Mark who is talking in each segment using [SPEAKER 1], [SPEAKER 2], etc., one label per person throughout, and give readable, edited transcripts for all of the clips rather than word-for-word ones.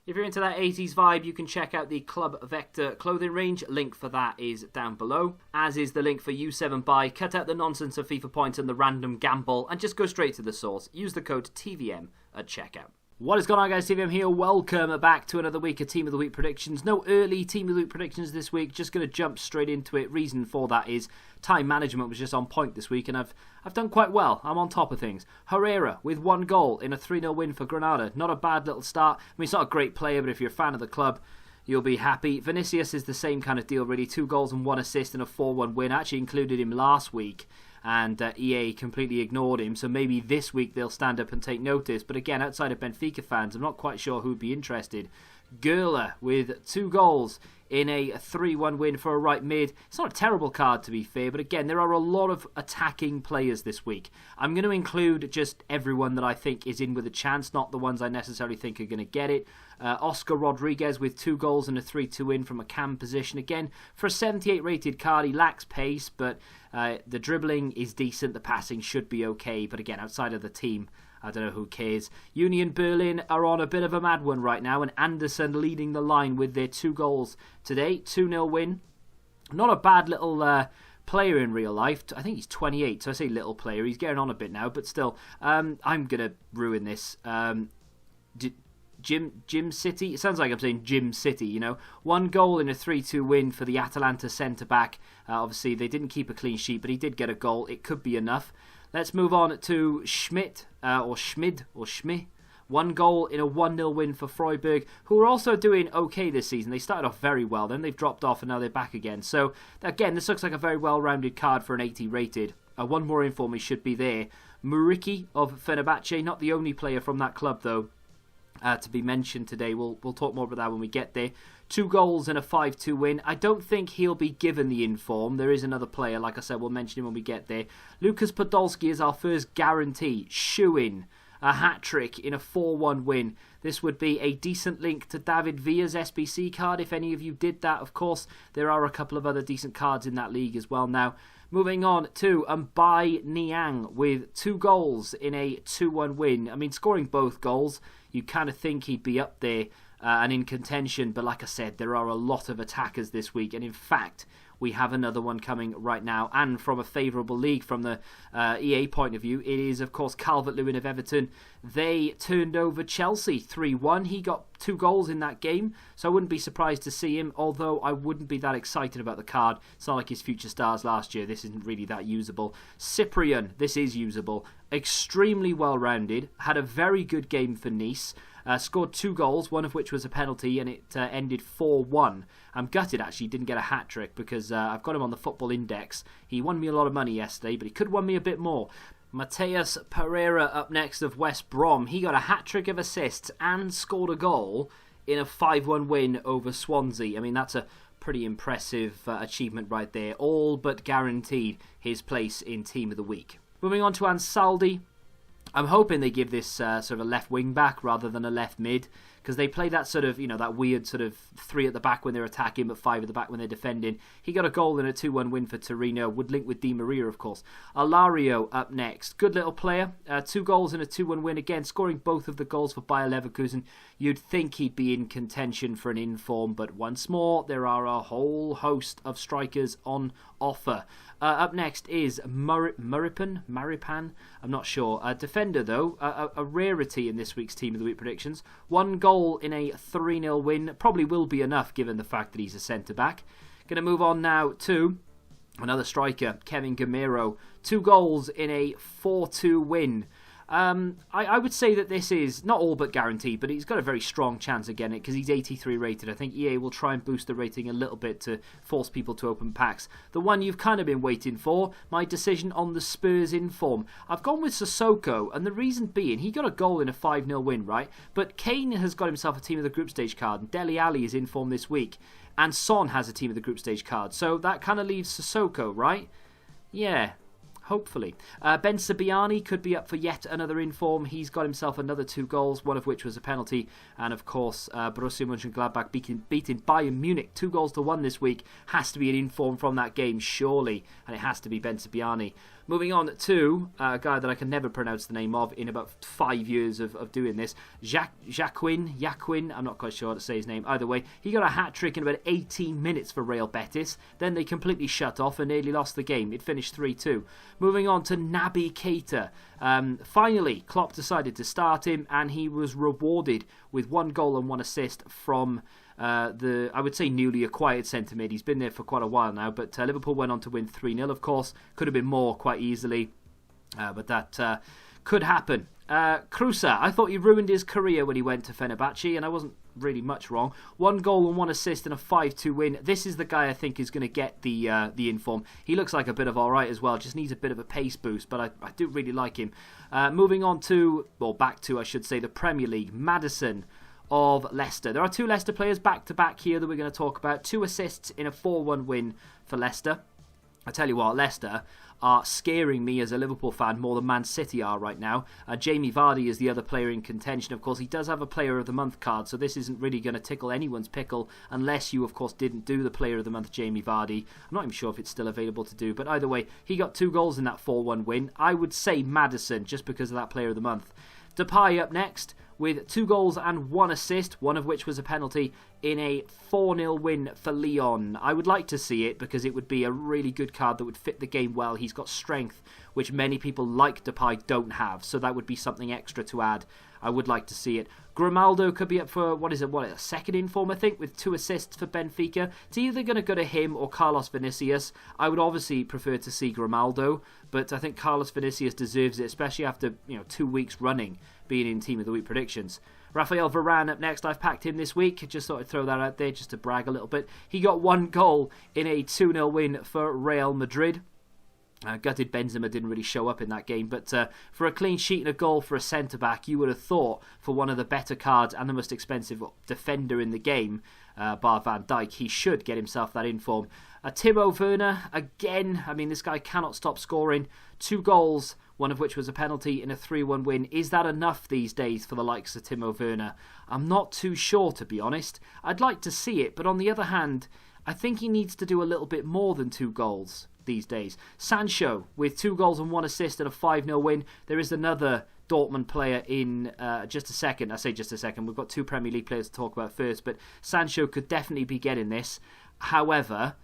[SPEAKER 1] If you're into that 80s vibe, you can check out the Club Vector clothing range. Link for that is down below, as is the link for U7 Buy. Cut out the nonsense of FIFA points and the random gamble, and just go straight to the source. Use the code TVM at checkout. What is going on, guys? TVM here. Welcome back to another week of Team of the Week predictions. No early Team of the Week predictions this week. Just going to jump straight into it. Reason for that is time management was just on point this week, and I've done quite well. I'm on top of things. Herrera with 1 goal in a 3-0 win for Granada. Not a bad little start. I mean, it's not a great player, but if you're a fan of the club, you'll be happy. Vinicius is the same kind of deal, really. 2 goals and 1 assist in a 4-1 win. I actually included him last week, and EA completely ignored him, so maybe this week they'll stand up and take notice. But again, outside of Benfica fans, I'm not quite sure who'd be interested. Garcha with 2 goals in a 3-1 win for a right mid. It's not a terrible card, to be fair, but again, there are a lot of attacking players this week. I'm going to include just everyone that I think is in with a chance, not the ones I necessarily think are going to get it. Oscar Rodriguez with 2 goals and a 3-2 win from a cam position. Again, for a 78 rated card, he lacks pace, but the dribbling is decent. The passing should be okay, but again, outside of the team, I don't know who cares. Union Berlin are on a bit of a mad one right now, and Anderson leading the line with their 2 goals today. 2-0 win. Not a bad little player in real life. I think he's 28, so I say little player. He's getting on a bit now, but still, I'm going to ruin this. Jim City? It sounds like I'm saying Jim City, you know. 1 goal in a 3-2 win for the Atalanta centre-back. Obviously, they didn't keep a clean sheet, but he did get a goal. It could be enough. Let's move on to SCHMID, or SCHMID. 1 goal in a 1-0 win for Freiburg, who are also doing okay this season. They started off very well, then they've dropped off, and now they're back again. So, again, this looks like a very well-rounded card for an 80 rated. 1 more in for me should be there. Muriqi of Fenerbahce, not the only player from that club, though, to be mentioned today. We'll talk more about that when we get there. 2 goals and a 5-2 win. I don't think he'll be given the inform. There is another player, like I said, we'll mention him when we get there. Lucas Podolski is our first guarantee. Shoe-in. A hat-trick in a 4-1 win. This would be a decent link to David Villa's SBC card, if any of you did that, of course. There are a couple of other decent cards in that league as well now. Moving on to Bai Niang with 2 goals in a 2-1 win. I mean, scoring both goals, you kind of think he'd be up there and in contention, but like I said, there are a lot of attackers this week, and in fact, we have another one coming right now, and from a favourable league from the EA point of view, it is of course CALVERT-LEWIN of Everton. They turned over Chelsea 3-1. He got 2 goals in that game, so I wouldn't be surprised to see him, although I wouldn't be that excited about the card. It's not like his future stars last year. This isn't really that usable. Cyprian, this is usable. Extremely well-rounded, had a very good game for Nice. Scored 2 goals, one of which was a penalty, and it ended 4-1. I'm gutted, actually, he didn't get a hat-trick because I've got him on the football index. He won me a lot of money yesterday, but he could have won me a bit more. Mateus Pereira up next of West Brom. He got a hat-trick of assists and scored a goal in a 5-1 win over Swansea. I mean, that's a pretty impressive achievement right there. All but guaranteed his place in Team of the Week. Moving on to Ansaldi. I'm hoping they give this sort of a left wing back rather than a left mid, because they play that sort of, you know, that weird sort of 3 at the back when they're attacking but 5 at the back when they're defending. He got a goal in a 2-1 win for Torino. Would link with Di Maria, of course. Alario up next. Good little player. 2 goals in a 2-1 win. Again, scoring both of the goals for Bayer Leverkusen. You'd think he'd be in contention for an inform, but once more, there are a whole host of strikers on offer. Up next is Maripan? I'm not sure. Defender, though, a rarity in this week's Team of the Week predictions. 1 goal in a 3-0 win. Probably will be enough given the fact that he's a centre-back. Going to move on now to another striker, Kevin Gamero. 2 goals in a 4-2 win. I would say that this is not all but guaranteed, but he's got a very strong chance of getting it because he's 83 rated. I think EA will try and boost the rating a little bit to force people to open packs. The one you've kind of been waiting for, my decision on the Spurs inform. I've gone with SISSOKO, and the reason being, he got a goal in a 5-0 win, right? But Kane has got himself a team of the group stage card, and Dele Alli is in form this week, and Son has a team of the group stage card. So that kind of leaves SISSOKO, right? Yeah. Hopefully. BENSEBAINI could be up for yet another inform. He's got himself another 2 goals, one of which was a penalty. And of course, Borussia Mönchengladbach beating Bayern Munich 2-1 this week. Has to be an inform from that game, surely. And it has to be BENSEBAINI. Moving on to a guy that I can never pronounce the name of in about 5 years of doing this. Jacquin, I'm not quite sure how to say his name. Either way, he got a hat-trick in about 18 minutes for Real Betis. Then they completely shut off and nearly lost the game. It finished 3-2. Moving on to Naby Keita. Finally, Klopp decided to start him, and he was rewarded with 1 goal and 1 assist from I would say newly acquired centre mid. He's been there for quite a while now, but Liverpool went on to win 3-0, of course. Could have been more quite easily, but that could happen. Krusa, I thought he ruined his career when he went to Fenerbahce, and I wasn't really much wrong. 1 goal and 1 assist in a 5-2 win. This is the guy I think is going to get the inform. He looks like a bit of alright as well, just needs a bit of a pace boost, but I do really like him. Moving on to, or back to I should say, the Premier League. Maddison of Leicester. There are 2 Leicester players back-to-back here that we're going to talk about. 2 assists in a 4-1 win for Leicester. I tell you what, Leicester are scaring me as a Liverpool fan more than Man City are right now. Jamie Vardy is the other player in contention. Of course, he does have a Player of the Month card, so this isn't really going to tickle anyone's pickle unless you, of course, didn't do the Player of the Month, Jamie Vardy. I'm not even sure if it's still available to do, but either way, he got 2 goals in that 4-1 win. I would say Maddison, just because of that Player of the Month. Depay up next with 2 goals and 1 assist, one of which was a penalty in a 4-0 win for Lyon. I would like to see it because it would be a really good card that would fit the game well. He's got strength, which many people like Depay don't have, so that would be something extra to add. I would like to see it. Grimaldo could be up for, a second inform, I think, with 2 assists for Benfica. It's either going to go to him or Carlos Vinicius. I would obviously prefer to see Grimaldo, but I think Carlos Vinicius deserves it, especially after 2 weeks running being in Team of the Week predictions. Rafael Varane up next. I've packed him this week. Just thought I'd throw that out there just to brag a little bit. He got 1 goal in a 2-0 win for Real Madrid. Gutted Benzema didn't really show up in that game, but for a clean sheet and a goal for a centre-back, you would have thought for one of the better cards and the most expensive defender in the game, bar Van Dijk, he should get himself that inform. Timo Werner, again, I mean, this guy cannot stop scoring. 2 goals, one of which was a penalty in a 3-1 win. Is that enough these days for the likes of Timo Werner? I'm not too sure, to be honest. I'd like to see it, but on the other hand, I think he needs to do a little bit more than 2 goals these days. Sancho with 2 goals and 1 assist and a 5-0 win. There is another Dortmund player in just a second. I say just a second. We've got 2 Premier League players to talk about first, but Sancho could definitely be getting this. However,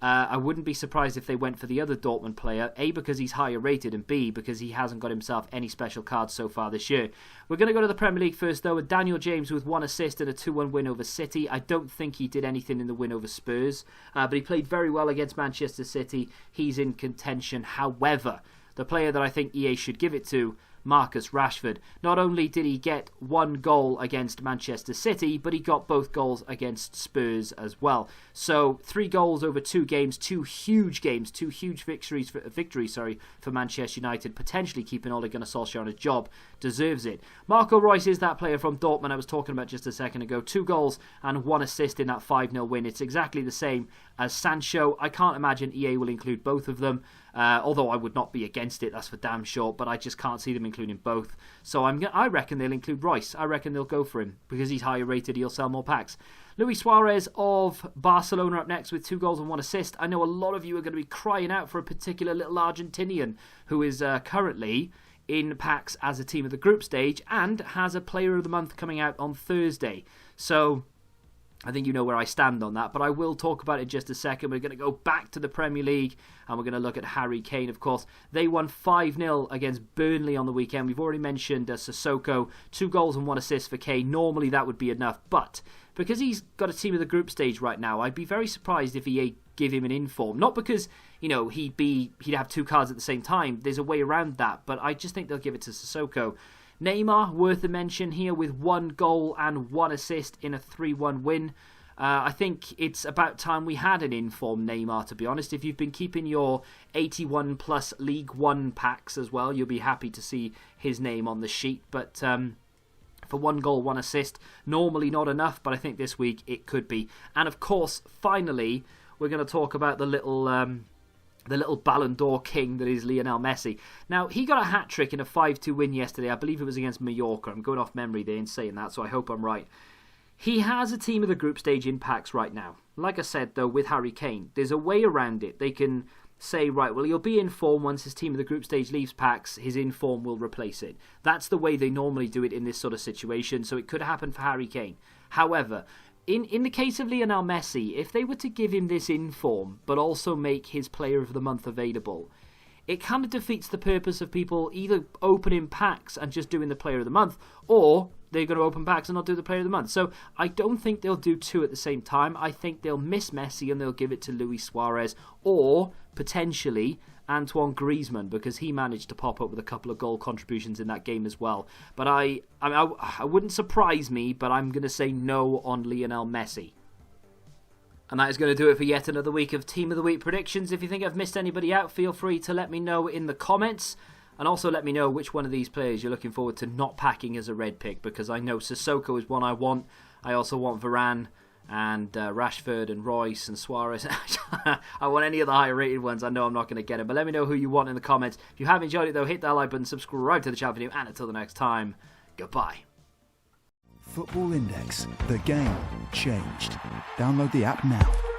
[SPEAKER 1] I wouldn't be surprised if they went for the other Dortmund player, A, because he's higher rated, and B, because he hasn't got himself any special cards so far this year. We're going to go to the Premier League first, though, with Daniel James with 1 assist and a 2-1 win over City. I don't think he did anything in the win over Spurs, but he played very well against Manchester City. He's in contention. However, the player that I think EA should give it to, Marcus Rashford. Not only did he get 1 goal against Manchester City, but he got both goals against Spurs as well. So 3 goals over 2 games, 2 huge games, 2 huge victories for Manchester United, potentially keeping Ole Gunnar Solskjaer on his job. Deserves it. Marco Reus is that player from Dortmund I was talking about just a second ago. 2 goals and 1 assist in that 5-0 win. It's exactly the same as Sancho. I can't imagine EA will include both of them. Although I would not be against it, that's for damn sure, but I just can't see them including both. So I reckon they'll include Royce. I reckon they'll go for him because he's higher rated. He'll sell more packs. Luis Suarez of Barcelona up next with 2 goals and 1 assist. I know a lot of you are going to be crying out for a particular little Argentinian who is currently in packs as a team of the group stage and has a Player of the Month coming out on Thursday. So I think you know where I stand on that, but I will talk about it in just a second. We're going to go back to the Premier League and we're going to look at Harry Kane, of course. They won 5-0 against Burnley on the weekend. We've already mentioned Sissoko, 2 goals and 1 assist for Kane. Normally that would be enough, but because he's got a team of the group stage right now, I'd be very surprised if EA give him an inform. Not because, he'd have 2 cards at the same time. There's a way around that, but I just think they'll give it to Sissoko. Neymar, worth a mention here with 1 goal and 1 assist in a 3-1 win. I think it's about time we had an informed Neymar, to be honest. If you've been keeping your 81 plus League 1 packs as well, you'll be happy to see his name on the sheet. But for 1 goal, 1 assist, normally not enough, but I think this week it could be. And of course, finally, we're going to talk about the little Ballon d'Or king that is Lionel Messi. Now, he got a hat-trick in a 5-2 win yesterday. I believe it was against Mallorca. I'm going off memory there in saying that, so I hope I'm right. He has a team of the group stage in packs right now. Like I said, though, with Harry Kane, there's a way around it. They can say, right, well, he'll be in form once his team of the group stage leaves packs, his in-form will replace it. That's the way they normally do it in this sort of situation, so it could happen for Harry Kane. However, in the case of Lionel Messi, if they were to give him this in-form, but also make his Player of the Month available, it kind of defeats the purpose of people either opening packs and just doing the Player of the Month, or they're going to open packs and not do the Player of the Month. So I don't think they'll do two at the same time. I think they'll miss Messi and they'll give it to Luis Suarez, or potentially Antoine Griezmann, because he managed to pop up with a couple of goal contributions in that game as well. But I wouldn't surprise me, but I'm going to say no on Lionel Messi. And that is going to do it for yet another week of Team of the Week predictions. If you think I've missed anybody out, feel free to let me know in the comments. And also let me know which one of these players you're looking forward to not packing as a red pick, because I know Sissoko is one I want. I also want Varane and Rashford and Royce and Suarez. I want any of the higher rated ones. I know I'm not going to get them, but let me know who you want in the comments. If you have enjoyed it though, hit that like button, subscribe to the channel video, and until the next time, goodbye.
[SPEAKER 2] Football Index. The game changed. Download the app now.